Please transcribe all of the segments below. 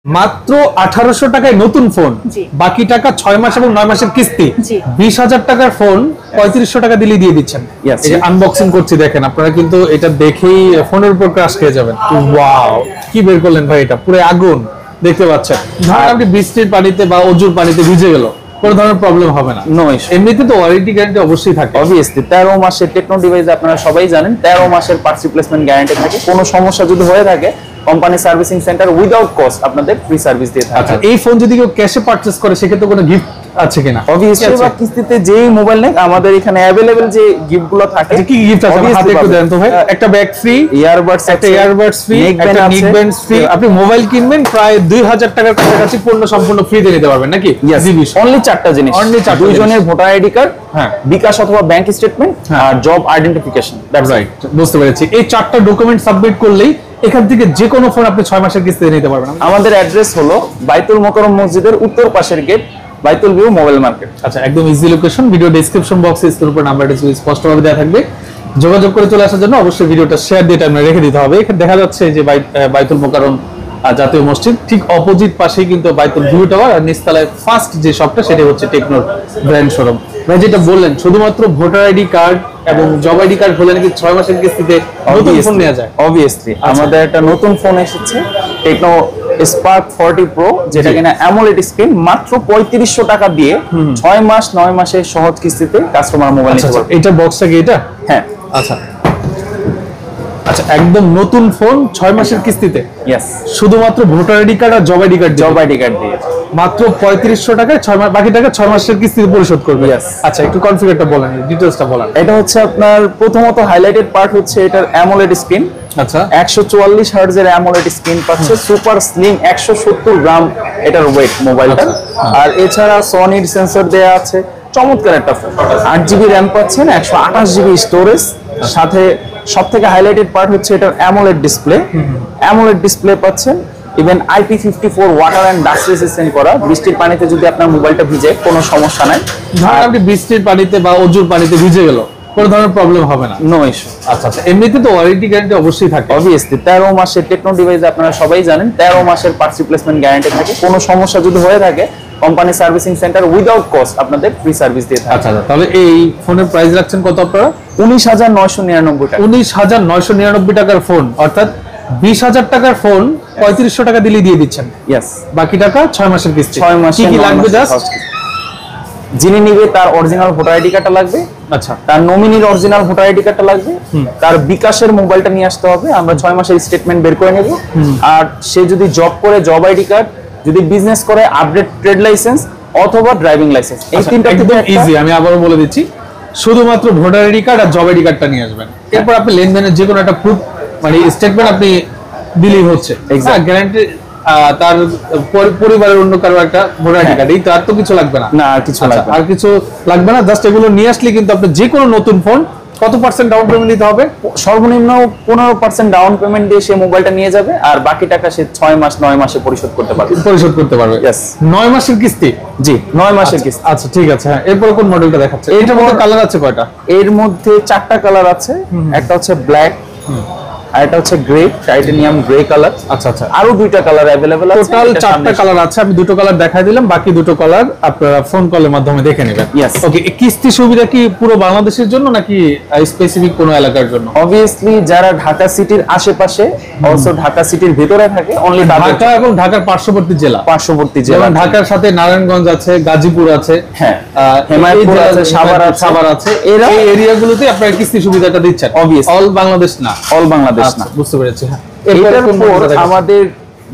মাত্র 1800 টাকায় নতুন ফোন, বাকি টাকা 6 মাস এবং 9 মাসের কিস্তি। 20,000 টাকার ফোন 3500 টাকা দিলেই দিয়ে দিচ্ছেন। এই যে আনবক্সিং করছি দেখেন, আপনারা কিন্তু এটা দেখেই ফোনের উপর ক্রাশ খেয়ে যাবেন। ওয়াও, কি বের করলেন ভাই, এটা পুরো আগুন দেখতে পাচ্ছেন। ধরেন আপনি বৃষ্টির পানিতে বা অজুর পানিতে ভিজে গেল, কোনো ধরনের প্রবলেম হবে না। No issue. এমনিতে তো ওয়ারেন্টি গ্যারান্টি অবশ্যই থাকে। অবভিয়াসলি 13 মাসের টেকনো ডিভাইস আপনারা সবাই জানেন, 13 মাসের পার্টস রিপ্লেসমেন্ট গ্যারান্টি থাকে। কোনো সমস্যা যদি হয়ে থাকে company servicing centre without cost আপনাদের ফ্রি সার্ভিস দিয়ে থাকে। আচ্ছা, এই ফোন যদি কেউ ক্যাশে পারচেজ করে সেক্ষেত্রে কোনো গিফট আছে কিনা? অবভিয়াসলি বা কিস্তিতে যেই মোবাইল নেন আমাদের এখানে अवेलेबल যে গিফটগুলো থাকে। কি গিফট আছে হাতে একটু দেন তো ভাই। একটা ব্যাগ ফ্রি, ইয়ারবাডস, একটা ইয়ারবাডস ফ্রি, একটা নেক ব্যান্ড ফ্রি। আপনি মোবাইল কিনবেন প্রায় 2000 টাকার কাছাকাছি পণ্য সম্পূর্ণ ফ্রি দিয়ে নিতে পারবেন নাকি? অনলি 4টা জিনিস, দুইজনের ভোটার আইডি কার্ড, বিকাশ অথবা ব্যাংক স্টেটমেন্ট আর জব আইডেন্টিফিকেশন। দ্যাটস রাইট, বুঝতে পেরেছি। এই 4টা ডকুমেন্ট সাবমিট করলেই এখান থেকে যে কোনো ফোন আপনি 6 মাসের কিস্তিতে নিতে পারবেন। আমাদের অ্যাড্রেস হলো বাইতুল মোকাররম মসজিদের উত্তর পাশের গেট, বাইতুল ভিউ মোবাইল মার্কেট। আচ্ছা, একদম ইজি লোকেশন। ভিডিও ডেসক্রিপশন বক্সে স্ক্রিনের উপর নাম্বারটা স্পষ্টভাবে দেওয়া থাকবে। যোগাযোগ করে চলে আসার জন্য অবশ্যই ভিডিওটা শেয়ার দিয়ে টাইমে রেখে দিতে হবে। এখানে দেখা যাচ্ছে যে বাইতুল মোকাররম জাতীয় মসজিদ ঠিক অপোজিট পাশেই কিন্তু বাইতুল ভিউ টাওয়ার, আর নিচতলায় ফার্স্ট যে শপটা সেটা হচ্ছে টেকনোর ব্র্যান্ড শোরুম। ভাই যেটা বললেন শুধুমাত্র ভোটার আইডি কার্ড এবং জব আইডি কার্ড হলে নাকি 6 মাসের কিস্তিতে নতুন ফোন নেওয়া যায়। অবভিয়াসলি আমাদের একটা নতুন ফোন এসেছে টেকনো স্পার্ক 40 প্রো, যেটা কিনা অ্যামোলেড স্ক্রিন, মাত্র 3500 টাকা দিয়ে 6 মাস 9 মাসের সহজ কিস্তিতে কাস্টমার মোবাইল নিতে পারবে। এটা বক্সটা কি এটা? হ্যাঁ। আচ্ছা আচ্ছা, একদম নতুন ফোন 6 মাসের কিস্তিতে। ইয়েস, শুধুমাত্র ভোটার আইডি কার্ড আর জব আইডি কার্ড দিয়ে মাত্র 3500 টাকায় 6 মাস, বাকি টাকা 6 মাসের কিস্তিতে পরিশোধ করবে। আচ্ছা, একটু কনফিগারটা বলেন, ডিটেইলসটা বলেন। এটা হচ্ছে আপনার প্রথমত হাইলাইটেড পার্ট হচ্ছে এটার অ্যামোলেড স্ক্রিন। আচ্ছা, 144 হার্টজ এর অ্যামোলেড স্ক্রিন পাচ্ছে, সুপার স্লিম 170 গ্রাম এটার ওয়েট মোবাইলটা। আর এছাড়া সনির সেন্সর দেয়া আছে, চমৎকার একটা ফোন। 8GB র্যাম পাচ্ছেন, 128GB স্টোরেজ, সাথে সবথেকে হাইলাইটেড পার্ট হচ্ছে এটার অ্যামোলেড ডিসপ্লে। অ্যামোলেড ডিসপ্লে পাচ্ছেন, even IP54 water and dust resistant করা। বৃষ্টির পানিতে যদি আপনার মোবাইলটা ভিজে কোনো সমস্যা নাই। ধরেন আপনি বৃষ্টির পানিতে বা অজুর পানিতে ভিজে গেল, কোনো ধরনের প্রবলেম হবে না। No issue. আচ্ছা আচ্ছা, এমনিতে তো ওয়ারেন্টি গ্যারান্টি অবশ্যই থাকে। অবভিয়াসলি 13 মাসের টেকনো ডিভাইস আপনারা সবাই জানেন, 13 মাসের পার্টস রিপ্লেসমেন্ট গ্যারান্টি থাকে। কোনো সমস্যা যদি হয়ে থাকে company servicing centre without cost আপনাদের ফ্রি সার্ভিস দিয়ে থাকে। আচ্ছা, তাহলে এই ফোনের প্রাইস রাখছেন কত আপনারা? 19,999 টাকা। 19,999 টাকার ফোন, অর্থাৎ 20,000 টাকার ফোন 3500 টাকা দিলেই দিয়ে দিচ্ছেন। ইয়েস, বাকি টাকা 6 মাসের কিস্তি। 6 মাস কি লাগবে? জাস্ট যিনি নিবে তার অরিজিনাল ভোটার আইডি কার্ডটা লাগবে। আচ্ছা, তার নমিনির অরিজিনাল ভোটার আইডি কার্ডটা লাগবে। তার বিকাশের মোবাইলটা নিয়ে আসতে হবে, আমরা 6 মাসের স্টেটমেন্ট বের করে নেব। আর সে যদি জব করে জব আইডি কার্ড, যদি বিজনেস করে আপডেট ট্রেড লাইসেন্স অথবা ড্রাইভিং লাইসেন্স, এই তিনটা একদম ইজি। আমি আবারও বলে দিচ্ছি, শুধুমাত্র ভোটার আইডি কার্ড আর জব আইডি কার্ডটা নিয়ে আসবেন। এরপর আপনি লেনদেনের যে কোনো একটা প্রুফ, মানে স্টেটমেন্ট আপনি দিলেই হচ্ছে। গ্যারান্টি তার পরিবারের অন্য কারো একটা ভোটার আইডি কার্ড, এই তো আর তো কিছু লাগবে না। না, আর কিছু লাগবে না, আর কিছু লাগবে না। জাস্ট এগুলো নিয়ে আসলে কিন্তু আপনি যে কোনো নতুন ফোন কত পার্সেন্ট ডাউন পেমেন্ট দিতে হবে? সর্বনিম্ন 15% ডাউন পেমেন্ট দিয়ে সে মোবাইলটা নিয়ে যাবে, আর বাকি টাকা সে 6 মাস 9 মাসে পরিশোধ করতে পারবে। ইয়েস, 9 মাসের কিস্তি। জি, 9 মাসের কিস্তি। আচ্ছা ঠিক আছে। হ্যাঁ, এরপর কোন মডেলটা দেখাচ্ছে? এটার মধ্যে কালার আছে কয়টা? এর মধ্যে 4টা কালার আছে। একটা হচ্ছে ব্ল্যাক, আর এটা হচ্ছে গ্রে, টাইটানিয়াম গ্রে কালার। আচ্ছা আচ্ছা, আরো 2টা কালার अवेलेबल আছে। টোটাল 4টা কালার আছে। আমি দুটো কালার দেখাই দিলাম, বাকি দুটো কালার আপনারা ফোন কলের মাধ্যমে দেখে নেবেন। ওকে, কিস্তি সুবিধা কি পুরো বাংলাদেশের জন্য নাকি স্পেসিফিক কোনো এলাকার জন্য? অবভিয়াসলি যারা ঢাকা সিটির আশেপাশে, অলসো ঢাকা সিটির ভিতরে থাকে, অনলি ঢাকা এবং ঢাকার পার্শ্ববর্তী জেলা, ঢাকার সাথে নারায়ণগঞ্জ আছে, গাজীপুর আছে, হ্যাঁ, হেমায়তপুর আছে, সাভার আছে। এই এরিয়াগুলোতে আপনারা কিস্তি সুবিধাটা দিচ্ছেন। অল বাংলাদেশ না, অল বাংলাদেশ না। বুঝতে পেরেছি। হ্যাঁ, এটার পর আমাদের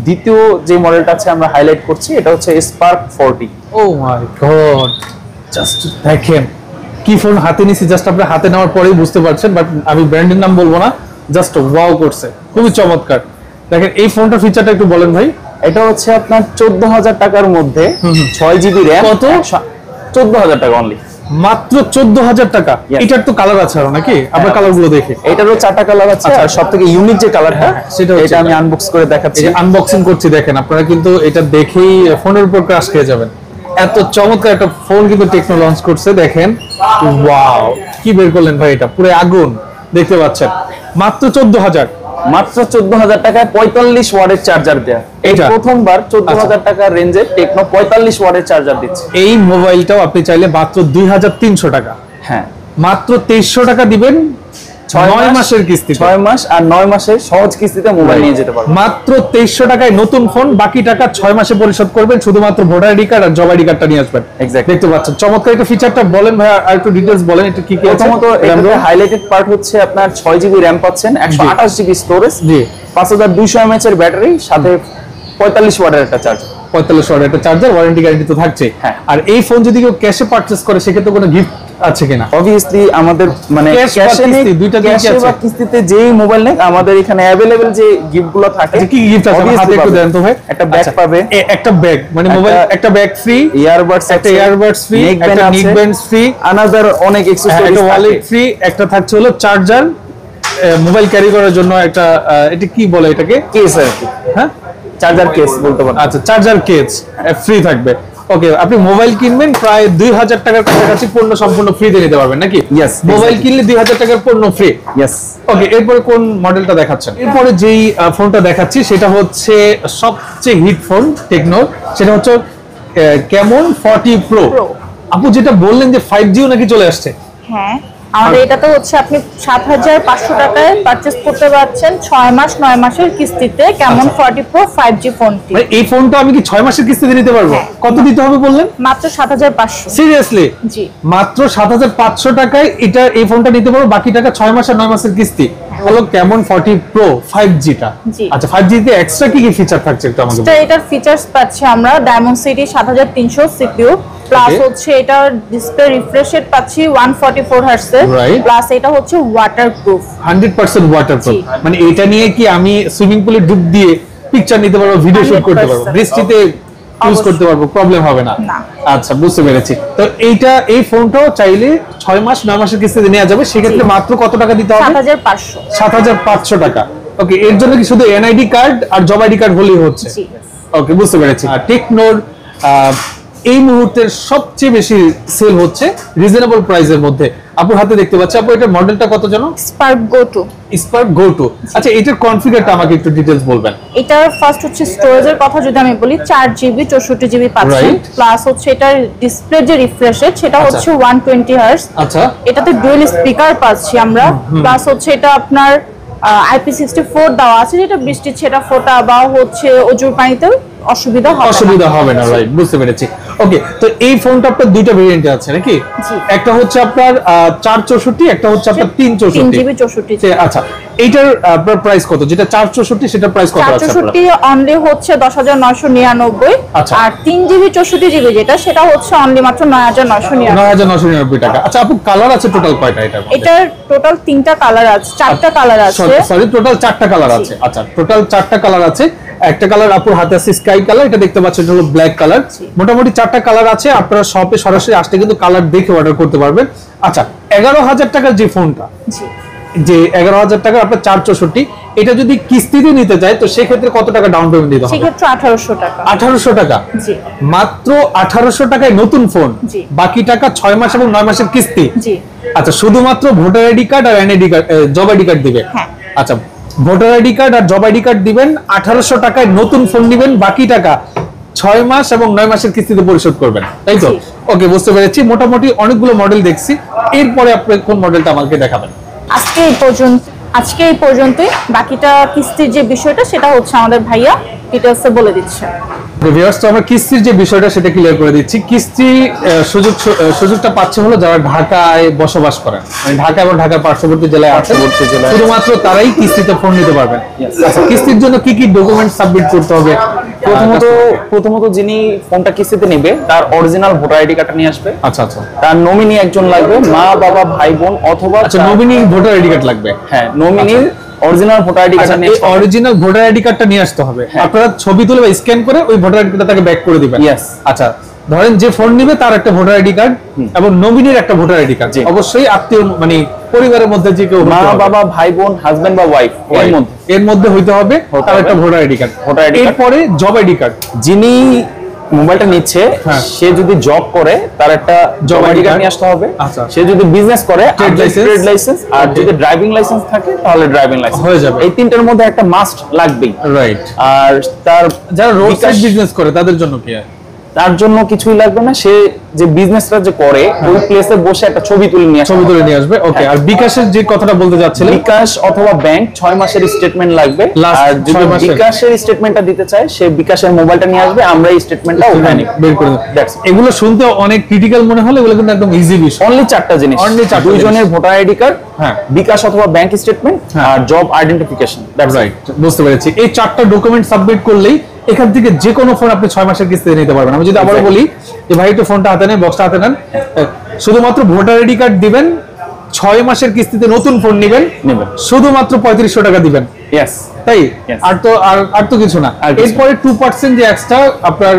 দ্বিতীয় যে মডেলটা আছে আমরা হাইলাইট করছি, এটা হচ্ছে স্পার্ক 40। ও মাই গড, জাস্ট দেখেন কি ফোন হাতে নিছি। জাস্ট আপনি হাতে নেওয়ার পরেই বুঝতে পারছেন, বাট আমি ব্র্যান্ডের নাম বলবো না। জাস্ট ওয়াও করছে, খুবই চমৎকার। দেখেন এই ফোনটার ফিচারটা একটু বলেন ভাই। এটা হচ্ছে আপনার 14,000 টাকার মধ্যে 6GB র্যাম। কত? 14,000 টাকা অনলি, মাত্র 14,000 টাকা। এটার তো কালার আছে আরো নাকি? আমরা কালারগুলো দেখি। এটারও 4টা কালার আছে, আর সবথেকে ইউনিক যে কালারটা এটা আমি আনবক্স করে দেখাচ্ছি। আনবক্সিং করছি দেখেন, আপনারা কিন্তু এটা দেখেই ফোনের উপর ক্রাশ খেয়ে যাবেন। এত চমৎকার একটা ফোন কিন্তু টেকনো লঞ্চ করছে। দেখেন, ওয়াও, কি বের করলেন ভাই, এটা পুরো আগুন দেখতে পাচ্ছেন। মাত্র 14,000। মাত্র 14,000 টাকায় 45 ওয়াটের চার্জার দেয়া। এই এটা? প্রথমবার 14,000 টাকার রেঞ্জে টেকনো 45 ওয়াটের চার্জার দিচ্ছে। এই মোবাইলটাও আপনি চাইলে মাত্র 2300 টাকা, হ্যাঁ, মাত্র 2300 টাকা দিবেন 9 মাসের কিস্তি, 6 মাস আর 9 মাসের সহজ কিস্তিতে মোবাইল নিয়ে যেতে পারবেন। মাত্র 2300 টাকায় নতুন ফোন, বাকি টাকা 6 মাসে পরিশোধ করবেন, শুধুমাত্র ভোটার আইডি কার্ড আর জব আইডি কার্ডটা নিয়ে আসবেন। Exactly. দেখতে পাচ্ছেন চমৎকার একটা ফিচারটা বলেন ভাই, আর একটু ডিটেইলস বলেন এটা কি কি আছে। প্রথমত এটাতে হাইলাইটেড পার্ট হচ্ছে আপনার 6 জিবি র‍্যাম পাচ্ছেন, 128 জিবি স্টোরেজ, জি 5200 mAh এর ব্যাটারি, সাথে 45 ওয়াটের একটা চার্জার। 45 ওয়াটের একটা চার্জার, ওয়ারেন্টি গ্যারান্টি তো থাকছে। হ্যাঁ। আর এই ফোন যদি কেউ ক্যাশে পারচেজ করে সেক্ষেত্রে কোনো গিফট আছে কিনা? অবভিয়াসলি আমাদের মানে Cash বা ক্যাশে কিস্তি, দুইটা দিকে ক্যাশে আছে। বা কিস্তিতে যেই মোবাইল নেই আমাদের এখানে अवेलेबल যে গিফটগুলো থাকে। আচ্ছা, কি গিফট আছে obviously হাতে একটু পাবে। দেন তো ভাই। একটা ব্যাগ আচ্ছা, পাবে, একটা ব্যাগ মানে মোবাইল, একটা ব্যাগ ফ্রি, ইয়ারবাডস একটা ইয়ারবাডস ফ্রি, একটা নেকব্যান্ড ফ্রি, আনাদার অনেক একটা অ্যাকসেসরিজ ওয়ালেট ফ্রি, একটা থাকছে হলো চার্জার, মোবাইল ক্যারি করার জন্য একটা এটা কি বলে এটাকে, কেস আর কি, হ্যাঁ চার্জার কেস বলতে পারেন। আচ্ছা চার্জার কেস ফ্রি থাকবে। ওকে, আপনি মোবাইল কিনবেন প্রায় 2000 টাকার কাছাকাছি পণ্য সম্পূর্ণ ফ্রিতে নিতে পারবেন নাকি? Yes, mobile exactly. কিনলে 2000 টাকার পণ্য ফ্রি। ইয়েস। ওকে, এরপরে কোন মডেলটা দেখাচ্ছেন? এরপরে যেই ফোনটা দেখাচ্ছি সেটা হচ্ছে সবচেয়ে হিট ফোন টেকনোর, সেটা হচ্ছে ক্যামন 40 প্রো। আপু যেটা বললেন যে 5G নাকি চলে আসছে। হ্যাঁ, আমাদের এটাতে হচ্ছে আপনি 7500 টাকায় পারচেজ করতে পারছেন 6 মাস 9 মাসের কিস্তিতে ক্যামন 40 প্রো 5G ফোনটি। মানে এই ফোনটা আমি কি 6 মাসের কিস্তিতে নিতে পারবো? হ্যাঁ। কত দিতে হবে বললেন? মাত্র 7500। সিরিয়াসলি? জি। মাত্র 7500 টাকায় এই ফোনটা নিতে পারবো, বাকি টাকা 6 মাস আর 9 মাসের কিস্তি। হলো ক্যামন 40 প্রো 5G টা। জি। আচ্ছা 5G তে এক্সট্রা কি কি ফিচার থাকছে একটু আমাকে তো এটার ফিচারস পাচ্ছি আমরা diamond city 7300 CPU, plus Okay. হচ্ছে এটার ডিসপ্লে রিফ্রেশ রেট পাচ্ছি 144 হার্টজ এর, Right. প্লাস এটা হচ্ছে ওয়াটারপ্রুফ। 100% ওয়াটারপ্রুফ। জি। মানে এটা নিয়ে কি আমি সুইমিং পুলে ডুব দিয়ে পিকচার নিতে পারবো, ভিডিও শুট করতে পারবো, 100% বৃষ্টিতে ইউজ অবশ্যই। করতে পারবো, প্রবলেম হবে না? না। আচ্ছা বুঝতে পেরেছি। তো এই ফোনটাও চাইলে 6 মাস 9 মাসের কিস্তিতে নেওয়া যাবে, সেক্ষেত্রে জি। মাত্র কত টাকা দিতে হবে? 7500। 7500 টাকা। ওকে, এর জন্য কি শুধু এনআইডি কার্ড আর জব আইডি কার্ড হলেই হচ্ছে? জি। ওকে, বুঝতে পেরেছি। আর টেকনোর এই মুহূর্তের সবচেয়ে বেশি সেল হচ্ছে রিজনেবল প্রাইসের মধ্যে। আপুর হাতে দেখতে পাচ্ছি, আপু এটার মডেলটা কত যেন? Spark go to. Spark go to. আচ্ছা এটার কনফিগারটা আমাকে একটু ডিটেইলস বলবেন। এটার ফার্স্ট হচ্ছে স্টোরেজের কথা যদি আমি বলি 4GB 64GB পাচ্ছেন, Right. প্লাস হচ্ছে এটার ডিসপ্লে যে রিফ্রেশ রেট সেটা আচ্ছা। হচ্ছে 120 হার্টজ। আচ্ছা এটাতে ডুয়াল স্পিকার পাচ্ছি আমরা, প্লাস হচ্ছে এটা আপনার IP64 দেওয়া আছে, যেটা বৃষ্টির ছেটা ফোঁটা বা হচ্ছে অজুর পানিতেও অসুবিধা হবে না। অসুবিধা হবে না, রাইট, বুঝতে পেরেছি। ওকে, তো এই ফোনটা আপনার দুইটা ভেরিয়েন্টে আছে নাকি? জি। একটা হচ্ছে আপনার 464, একটা হচ্ছে আপনার 364। 3GB 64GB। আচ্ছা এইটার আপনার প্রাইস কত? যেটা 464 সেটার প্রাইস কত আছে আপনার? 464 অনলি হচ্ছে 10999, আচ্ছা। আর 3GB 64GB যেটা সেটা হচ্ছে অনলি মাত্র 9999। 9999 টাকা। আচ্ছা আপু কালার আছে টোটাল কয়টা এটার মধ্যে? এটার টোটাল 3টা কালার আছে, 4টা কালার আছে। সরি টোটাল 4টা কালার জি। আছে। আচ্ছা টোটাল 4টা কালার আছে। একটা কালার আপুর হাতে আছে স্কাই কালার, এটা দেখতে পাচ্ছেন হলো ব্ল্যাক কালার। মোটামুটি 4টা কালার আছে, আপনারা শপে সরাসরি আসলে কিন্তু কালার দেখে অর্ডার করতে পারবেন। আচ্ছা 11000 টাকার যে ফোনটা, জি। যে 11000 টাকা আপনার 464, এটা যদি কিস্তিতে নিতে চায় তো সেক্ষেত্রে কত টাকা ডাউন পেমেন্ট দিতে হবে? সেক্ষেত্রে 1800 টাকা। 1800 টাকা। জি। মাত্র 1800 টাকায় নতুন ফোন, জি। বাকি টাকা 6 মাস এবং 9 মাসের কিস্তি। জি। আচ্ছা শুধুমাত্র ভোটার আইডি কার্ড আর NID card, job ID card দিবে। হ্যাঁ। আচ্ছা ভোটার আইডি কার্ড আর জব আইডি কার্ড দিবেন, 1800 টাকায় নতুন ফোন দিবেন, বাকি টাকা 6 মাস এবং 9 মাসের কিস্তিতে পরিশোধ করবেন, তাই তো? জি। ওকে, বুঝতে পেরেছি। মোটামুটি অনেকগুলো মডেল দেখছি, এরপরে আপনি কোন মডেলটা আমাকে দেখাবেন? আজকে এই পর্যন্তই। বাকিটা কিস্তির যে বিষয়টা সেটা হচ্ছে আমাদের ভাইয়া ডিটেইলসে বলে দিচ্ছে। ভিউয়ার্স, তো আমরা কিস্তির যে বিষয়টা সেটা ক্লিয়ার করে দিচ্ছি। কিস্তি সুযোগটা পাচ্ছে হলো যারা ঢাকায় বসবাস করেন, মানে ঢাকা এবং ঢাকার পার্শ্ববর্তী জেলায় আছে, শুধুমাত্র তারাই কিস্তিতে ফোন নিতে পারবেন। আচ্ছা কিস্তির জন্য কি কি ডকুমেন্ট সাবমিট করতে হবে? প্রথমত যিনি ফোনটা কিস্তিতে নেবে তার অরিজিনাল ভোটার আইডি কার্ডটা নিয়ে আসবে। আচ্ছা আচ্ছা তার নমিনি একজন লাগবে, মা বাবা ভাই বোন অথবা আচ্ছা নমিনি ভোটার আইডি কার্ড লাগবে। হ্যাঁ নমিনির অরিজিনাল ভোটার আইডি কার্ডটা নিয়ে আসতে হবে। অরিজিনাল ভোটার আইডি কার্ডটা নিয়ে আসতে হবে। আপনারা ছবি তুলে বা স্ক্যান করে ওই ভোটার আইডি কার্ডটা তাকে ব্যাক করে দিবেন। Yes. আচ্ছা ধরেন যে ফোন নিবে তার একটা ভোটার আইডি কার্ড এবং নমিনির একটা ভোটার আইডি কার্ড, জি। অবশ্যই আত্মীয় মানে পরিবারের মধ্যে যে কেউ মা হতে হবে। বাবা ভাই বোন হাজবেন্ড বা ওয়াইফ এর মধ্যে হইতে হবে তার একটা voter ID card. Voter ID card. এরপরে জব আইডি কার্ড। যিনি মোবাইলটা নিচ্ছে হ্যাঁ। সে যদি জব করে তার একটা জব আইডি কার্ড নিয়ে আসতে হবে। আচ্ছা। সে যদি বিজনেস করে Trade license। ট্রেড লাইসেন্স, আর যদি ড্রাইভিং লাইসেন্স থাকে তাহলে ড্রাইভিং লাইসেন্স হয়ে যাবে। এই তিনটার মধ্যে একটা মাস্ট লাগবেই। রাইট। আর তার যারা রোড সাইড বিকাশ- বিজনেস করে তাদের জন্য কি হয়? তার জন্য কিছুই লাগবে না, সে যে বিজনেসটা যে করে ওই প্লেসে বসে একটা ছবি তুলে নিয়ে আসবে। ছবি তুলে নিয়ে আসবে। ওকে, আর বিকাশের যে কথাটা বলতে যাচ্ছিলেন, বিকাশ অথবা ব্যাংক 6 মাসের স্টেটমেন্ট লাগবে। Last আর যদি 6 মাসের। বিকাশের স্টেটমেন্টটা দিতে চায় সে বিকাশের মোবাইলটা নিয়ে আসবে, আমরা এই স্টেটমেন্টটা উঠাই নিব। বের করে দেব। That's it. এগুলো শুনতে অনেক ক্রিটিক্যাল মনে হলে এগুলো কিন্তু একদম ইজি বিষয়। অনলি 4টা জিনিস, Only 4টা দুইজনের জিনিস। ভোটার আইডি কার্ড, হ্যাঁ। বিকাশ অথবা ব্যাংক স্টেটমেন্ট, আর job identification. That's right. Right, বুঝতে পেরেছি। এই 4টা ডকুমেন্ট সাবমিট করলেই এখান থেকে যে কোনো ফোন আপনি 6 মাসের কিস্তিতে নিতে পারবেন। আমি যদি আবারও বলি যে ভাই একটু ফোনটা হাতে নেন, বক্সটা হাতে নেন, শুধুমাত্র ভোটার আইডি কার্ড দিবেন, 6 মাসের কিস্তিতে নতুন ফোন নেবেন, নেবেন। শুধুমাত্র 3500 টাকা দিবেন, ইয়েস। তাই Yes. আর তো কিছু না। আর কিছু এরপরে 2% যে এক্সট্রা আপনার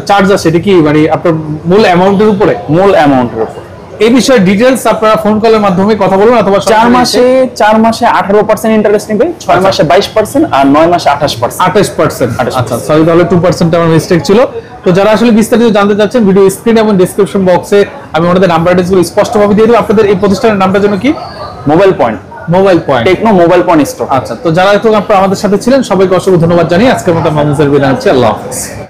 চার্জ আছে, এটা কি মানে আপনার মূল অ্যামাউন্টের উপরে? মূল অ্যামাউন্টের উপর। এই বিষয়ে ডিটেইলস আপনারা ফোন কলের মাধ্যমে কথা বলুন, অথবা 4 মাসে 18% ইন্টারেস্ট নেবে, 6 মাসে 22% আর 9 মাসে 28%। 28%। 28%। আচ্ছা, সরি, তাহলে 2% আমার মিস্টেক ছিল। তো যারা আসলে বিস্তারিত জানতে চাচ্ছেন, ভিডিও স্ক্রিন এবং ডেসক্রিপশন বক্সে আমি ওনাদের নাম্বার অ্যাড্রেসগুলো স্পষ্টভাবে দিয়ে দেব। আপনাদের এই প্রতিষ্ঠানের নামটা যেন কি? Mobile point, mobile point. Tecno mobile point store. আচ্ছা, তো যারা এখন আপনারা আমাদের সাথে ছিলেন সবাইকে অসংখ্য ধন্যবাদ জানিয়ে আজকের মতো মামুন স্যার বিদায় নিচ্ছি। আল্লাহ হাফেজ।